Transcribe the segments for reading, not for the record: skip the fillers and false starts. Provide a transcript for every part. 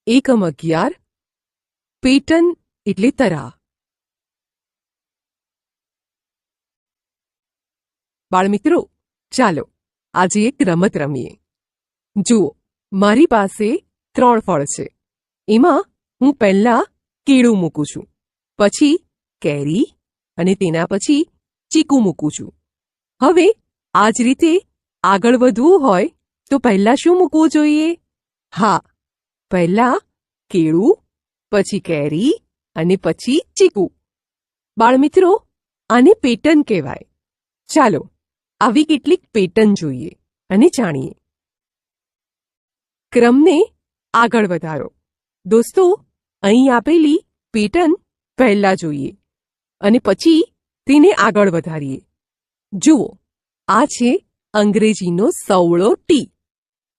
એકમ 11 પેટન એટલે તરા. બાળમિત્રો, ચાલો આજે એક રમત રમીએ. જુઓ, મારી પાસે 3 ફળ છે. એમાં હું પહેલા કેળું મૂકું છું, પછી કેરી અને તેના પછી ચીકુ મૂકું છું. હવે આ જ રીતે આગળ વધવું હોય તો પહેલા શું મૂકવું જોઈએ? હા, પહેલા કેળું, પછી કેરી અને પછી ચીકુ. બાળમિત્રો, આને પેટર્ન કહેવાય. ચાલો આવી કેટલીક પેટર્ન જોઈએ અને જાણીએ. ક્રમને આગળ વધારો. દોસ્તો, અહીં આપેલી પેટર્ન પહેલા જોઈએ અને પછી તેને આગળ વધારીએ. જુઓ, આ છે અંગ્રેજીનો સવળો ટી.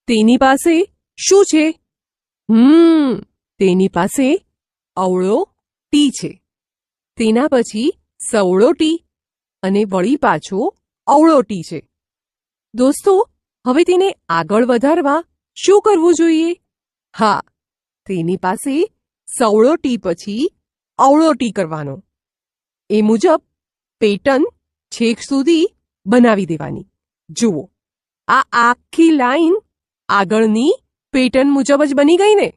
તેની પાસે શું છે? તેની પાસે અવળો ટી છે. તેના પછી સવળો ટી અને વળી પાછો અવળો ટી છે. દોસ્તો, હવે તેને આગળ વધારવા શું કરવું જોઈએ? હા, તેની પાસે સવળો ટી પછી અવળો ટી કરવાનો. એ મુજબ પેટર્ન છેક સુધી બનાવી દેવાની. જુઓ, આ આખી લાઈન આગળની પેટર્ન મુજબ જ બની ગઈ ને?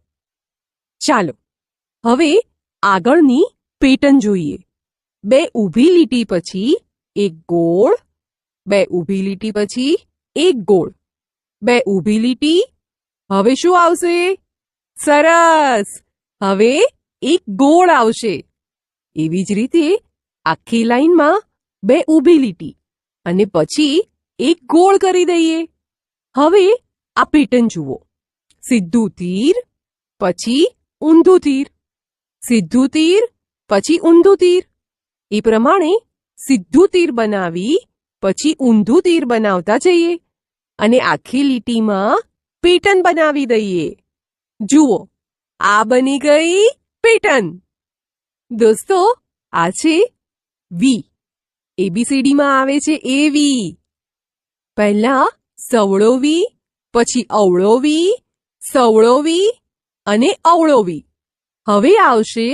ચાલો હવે આગળની પેટર્ન જોઈએ. 2 ઊભી લીટી પછી એક ગોળ, 2 ઊભી લીટી પછી એક ગોળ, 2 ઊભી લીટી. હવે શું આવશે? સરસ! હવે એક ગોળ આવશે. એવી જ રીતે આખી લાઈનમાં 2 ઊભી લીટી અને પછી એક ગોળ કરી દઈએ. હવે આ પેટર્ન જુઓ. સીધું તીર, પછી ઊંધું તીર, સીધું તીર, પછી ઊંધું તીર. એ પ્રમાણે સીધું તીર બનાવી પછી ઊંધું તીર બનાવતા જઈએ અને આખી લીટીમાં પેટર્ન બનાવી દઈએ. જુઓ, આ બની ગઈ પેટર્ન. દોસ્તો, આ છે વી. ABCDમાં આવે છે એ વી. પહેલા સવળો વી, પછી અવળો વી, સવળો વી અને અવળો વી. હવે આવશે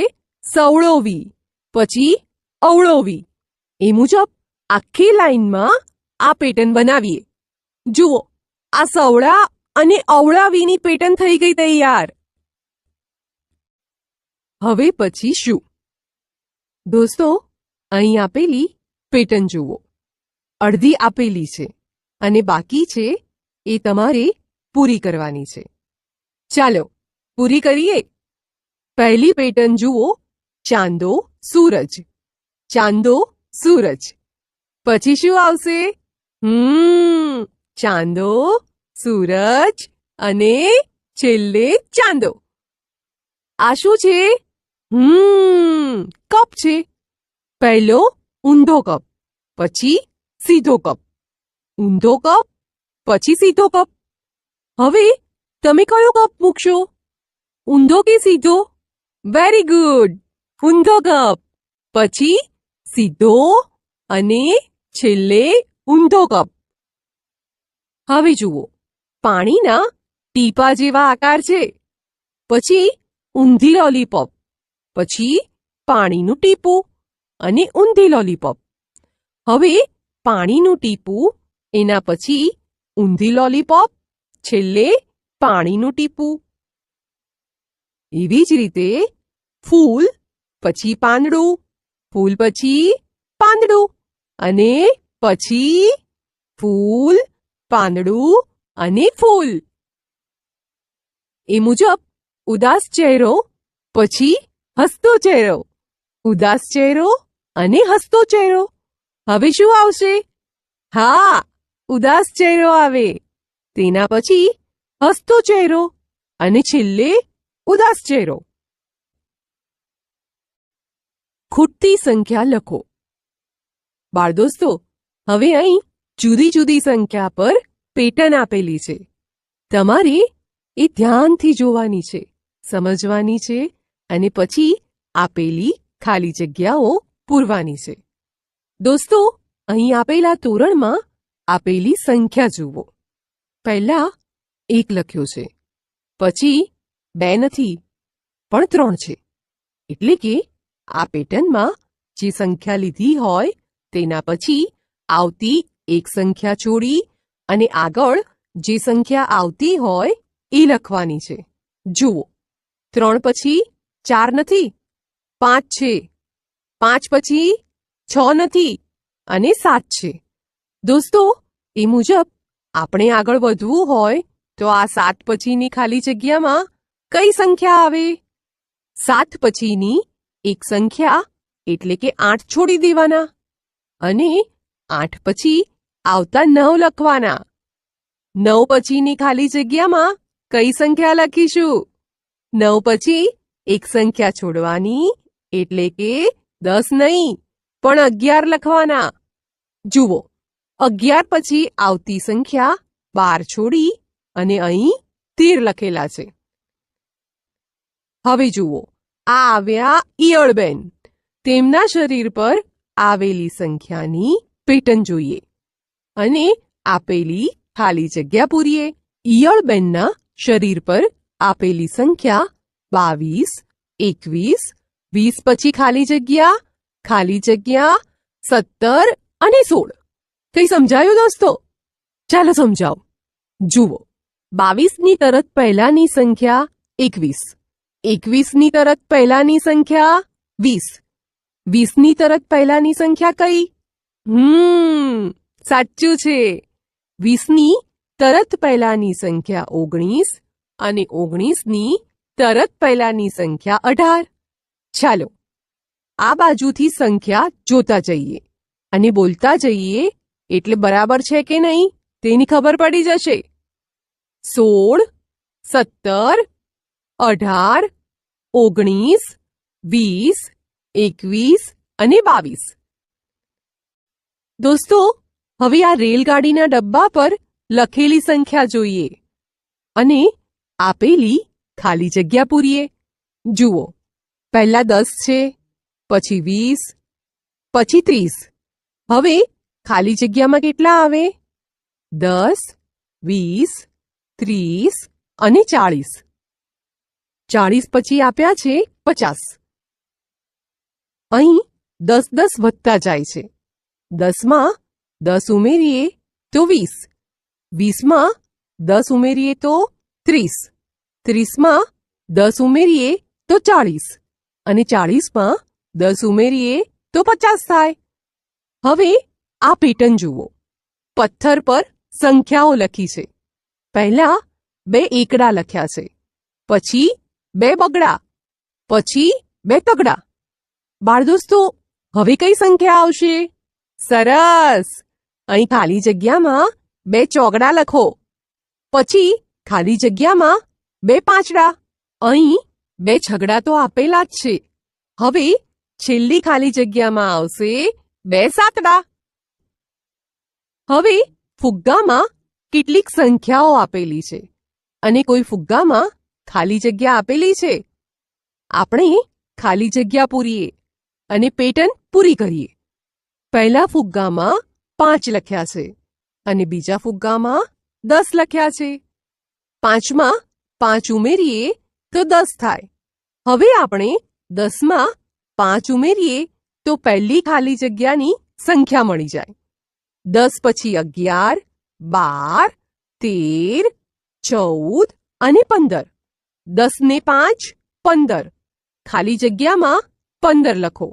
સવળો વી, પછી અવળો વી. એ મુજબ આખી લાઈનમાં આ પેટર્ન બનાવીએ. જુઓ, આ સવળા અને અવળા વીની પેટર્ન થઈ ગઈ તૈયાર. હવે પછી શું? દોસ્તો, અહીં આપેલી પેટર્ન જુઓ. અડધી આપેલી છે અને બાકી છે એ તમારે પૂરી કરવાની છે. ચાલો પૂરી કરીએ. પહેલી પેટર્ન જુઓ. ચાંદો સૂરજ, ચાંદો સૂરજ. પછી શું આવશે? ચાંદો, સૂરજ અને છેલ્લે ચાંદો. આ શું છે? કપ છે. પહેલો ઊંધો કપ, પછી સીધો કપ, ઊંધો કપ, પછી સીધો કપ. હવે તમે કયો કપ મૂકશો? ઊંધો કે સીધો? Very good! ઊંધો કપ, પછી સીધો અને છેલ્લે ઊંધો કપ. હવે જુઓ, પાણીના ટીપા જેવા આકાર છે. પછી ઊંધી લોલીપોપ, પછી પાણીનું ટીપું અને ઊંધી લોલીપોપ. હવે પાણીનું ટીપું, એના પછી ઊંધી લોલીપોપ, છેલ્લે પાણીનું ટીપું. એવી જ રીતે ફૂલ પછી પાંદડું, ફૂલ પછી પાંદડું અને પછી ફૂલ, પાંદડું અને ફૂલ. એ મુજબ ઉદાસ ચહેરો પછી હસતો ચહેરો, ઉદાસ ચહેરો અને હસતો ચહેરો. હવે શું આવશે? હા, ઉદાસ ચહેરો આવે. તેના પછી હસતો ચહેરો અને છેલ્લે ઉદાસ ચહેરો. ખૂટતી સંખ્યા લખો. બાળદોસ્તો, હવે અહીં જુદી જુદી સંખ્યા પર પેટર્ન આપેલી છે. તમારે એ ધ્યાનથી જોવાની છે, સમજવાની છે અને પછી આપેલી ખાલી જગ્યાઓ પૂરવાની છે. દોસ્તો, અહીં આપેલા તોરણમાં આપેલી સંખ્યા જુઓ. પહેલા 1 લખ્યો છે, પછી 2 નથી પણ 3 છે. એટલે કે આ પેટર્નમાં જે સંખ્યા લીધી હોય તેના પછી આવતી એક સંખ્યા છોડી અને આગળ જે સંખ્યા આવતી હોય એ લખવાની છે. જુઓ, 3 પછી 4 નથી, 5 છે. 5 પછી 6 નથી અને 7 છે. દોસ્તો, એ મુજબ આપણે આગળ વધવું હોય તો આ 7 પછીની ખાલી જગ્યામાં કઈ સંખ્યા આવે? 7 પછીની એક સંખ્યા એટલે કે 8 છોડી દેવાના અને 8 પછી આવતા 9 લખવાના. 9 પછીની ખાલી જગ્યામાં કઈ સંખ્યા લખીશું? 9 પછી એક સંખ્યા છોડવાની એટલે કે 10 નહીં પણ 11 લખવાના. જુઓ, 11 પછી આવતી સંખ્યા 12 છોડી અને અહીં 13 લખેલા છે. હવે જુઓ, આ આવ્યા ઈયળબેન. તેમના શરીર પર આવેલી સંખ્યાની પેટર્ન જોઈએ અને આપેલી ખાલી જગ્યા પૂરીએ. ઈયળબેનના શરીર પર આપેલી સંખ્યા 22, 21, 20 પછી ખાલી જગ્યા 17 અને 16. કઈ સમજાયું દોસ્તો? ચાલો સમજાવો. જુઓ, 22ની તરત પહેલાની સંખ્યા 21, 21ની તરત પહેલાની સંખ્યા 20, 20ની તરત પહેલાની સંખ્યા કઈ? સાચું છે. 20ની તરત પહેલાની સંખ્યા 19 અને 19ની તરત પહેલાની સંખ્યા 18. ચાલો આ બાજુથી સંખ્યા જોતા જઈએ અને બોલતા જઈએ એટલે બરાબર છે કે નહીં તેની ખબર પડી જશે. 16, 17, 18, 19, 20, 21 અને 22. દોસ્તો, હવે આ રેલગાડીના ડબ્બા પર લખેલી સંખ્યા જોઈએ અને આપેલી ખાલી જગ્યા પૂરીએ. જુઓ, પહેલા 10 છે, પછી 20, પછી 30. હવે ખાલી જગ્યામાં કેટલા આવે? 10, 20, 30 અને 40. 40 પછી આપ્યા છે 50. અહીં 10 વધતા જાય છે. 10માં 10 ઉમેરીએ તો 20, 20માં 10 ઉમેરીએ તો 30, 30માં 10 ઉમેરીએ તો 40 અને 40માં 10 ઉમેરીએ તો 50 થાય. હવે આ પેટર્ન જુઓ. પથ્થર પર સંખ્યાઓ લખી છે. પહેલા 2 એકડા લખ્યા છે, પછી 2 બગડા, પછી 2 તગડા. બાળદોસ્તો, હવે કઈ સંખ્યા આવશે? સરસ! અહીં ખાલી જગ્યામાં 2 ચોગડા લખો. પછી ખાલી જગ્યામાં 2 પાંચડા. અહીં 2 છગડા તો આપેલા જ છે. હવે છેલ્લી ખાલી જગ્યામાં આવશે 2 સાતડા. હવે ફુગ્ગામાં કેટલીક સંખ્યાઓ આપેલી છે અને કોઈ ફુગ્ગામાં ખાલી જગ્યા આપેલી છે. આપણે ખાલી જગ્યા પૂરીએ અને પેટર્ન પૂરી કરીએ. પહેલા ફુગ્ગામાં 5 લખ્યા છે અને બીજા ફુગ્ગામાં 10 લખ્યા છે. 5માં 5 ઉમેરીએ તો 10 થાય. હવે આપણે 10માં 5 ઉમેરીએ તો પહેલી ખાલી જગ્યાની સંખ્યા મળી જાય. 10 પછી 11, 12, 13, 14 અને 15. 10 ને 5, 15. ખાલી જગ્યામાં 15 લખો.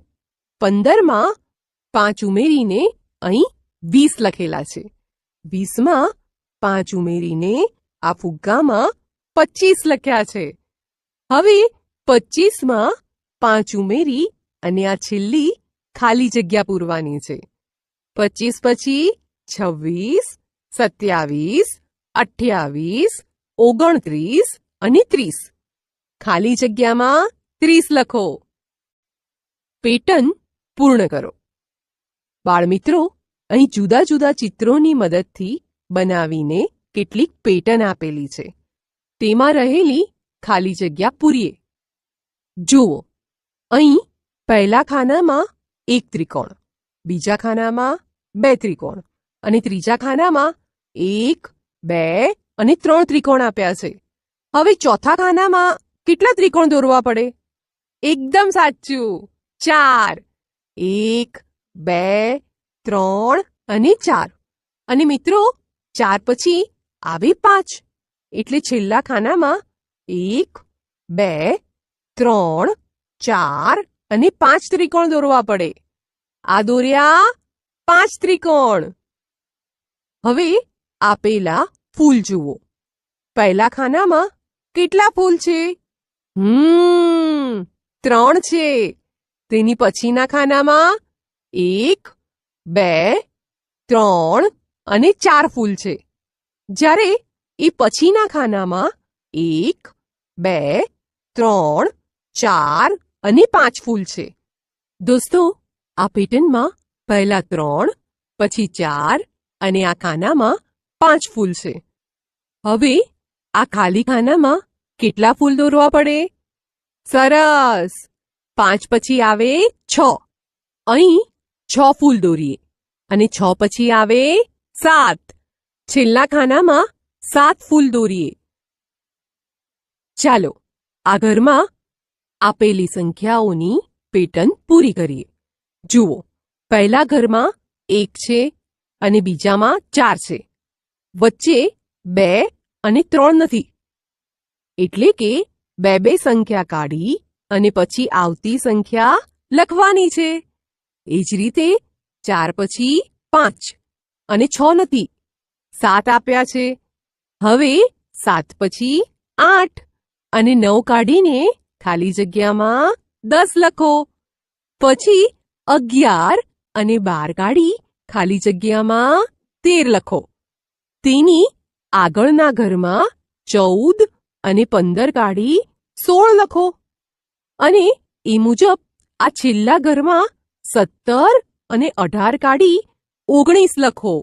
15માં 5 ઉમેરીને અહીં 20 લખેલા છે. 20માં 5 ઉમેરીને આ ફુગ્ગામાં 25 લખ્યા છે. હવે 25માં 5 ઉમેરી અને આ છેલ્લી ખાલી જગ્યા પૂરવાની છે. 25 પછી 26, 27, 28, 29 અને 30. ખાલી જગ્યામાં 30 લખો. પેટર્ન પૂર્ણ કરો. બાળમિત્રો, અહીં જુદા જુદા ચિત્રોની મદદથી બનાવીને કેટલીક પેટર્ન આપેલી છે. તેમાં રહેલી ખાલી જગ્યા પૂરીએ. જુઓ, અહીં પહેલા ખાનામાં 1 ત્રિકોણ, બીજા ખાનામાં 2 ત્રિકોણ અને ત્રીજા ખાનામાં 1, 2 અને 3 ત્રિકોણ આપ્યા છે. હવે ચોથા ખાનામાં કેટલા ત્રિકોણ દોરવા પડે? એકદમ સાચું, 4. 1, 2, 3 અને 4. અને મિત્રો 4 પછી આવે 5. એટલે છેલ્લા ખાનામાં 1, 2, 3, 4 અને 5 ત્રિકોણ દોરવા પડે. આ દોર્યા 5 ત્રિકોણ. હવે આપેલા ફૂલ જુઓ. પહેલા ખાનામાં કેટલા ફૂલ છે? 3 છે. તેની પછીના ખાનામાં 1, 2, 3 અને 4 ફૂલ છે. જ્યારે એ પછીના ખાનામાં 1, 2, 3, 4 અને 5 ફૂલ છે. દોસ્તો, આ પેટર્નમાં પહેલા 3, પછી 4 અને આ ખાનામાં 5 ફૂલ છે. હવે આ ખાલી ખાનામાં કેટલા ફૂલ દોરવા પડે? સરસ! 5 પછી આવે 6. અહીં 6 ફૂલ દોરીએ અને 6 પછી આવે 7. છેલ્લા ખાનામાં 7 ફૂલ દોરીએ. ચાલો આ ઘરમાં આપેલી સંખ્યાઓની પેટર્ન પૂરી કરીએ. જુઓ, પહેલા ઘરમાં 1 છે અને બીજામાં 4 છે. વચ્ચે 2 અને 3 નથી. એટલે કે 2 સંખ્યા કાઢી અને પછી આવતી સંખ્યા લખવાની છે. એ જ રીતે 4 પછી 5 અને 6 નથી. 7 આપ્યા છે. હવે 7 પછી 8 અને 9 કાઢીને ખાલી જગ્યામાં 10 લખો. પછી 11 અને 12 કાઢી ખાલી જગ્યામાં 13 લખો. તેની આગળના ઘરમાં 14 અને 15 કાઢી 16 લખો. અને એ મુજબ આ છેલ્લા ઘરમાં 17 અને 18 કાઢી 19 લખો.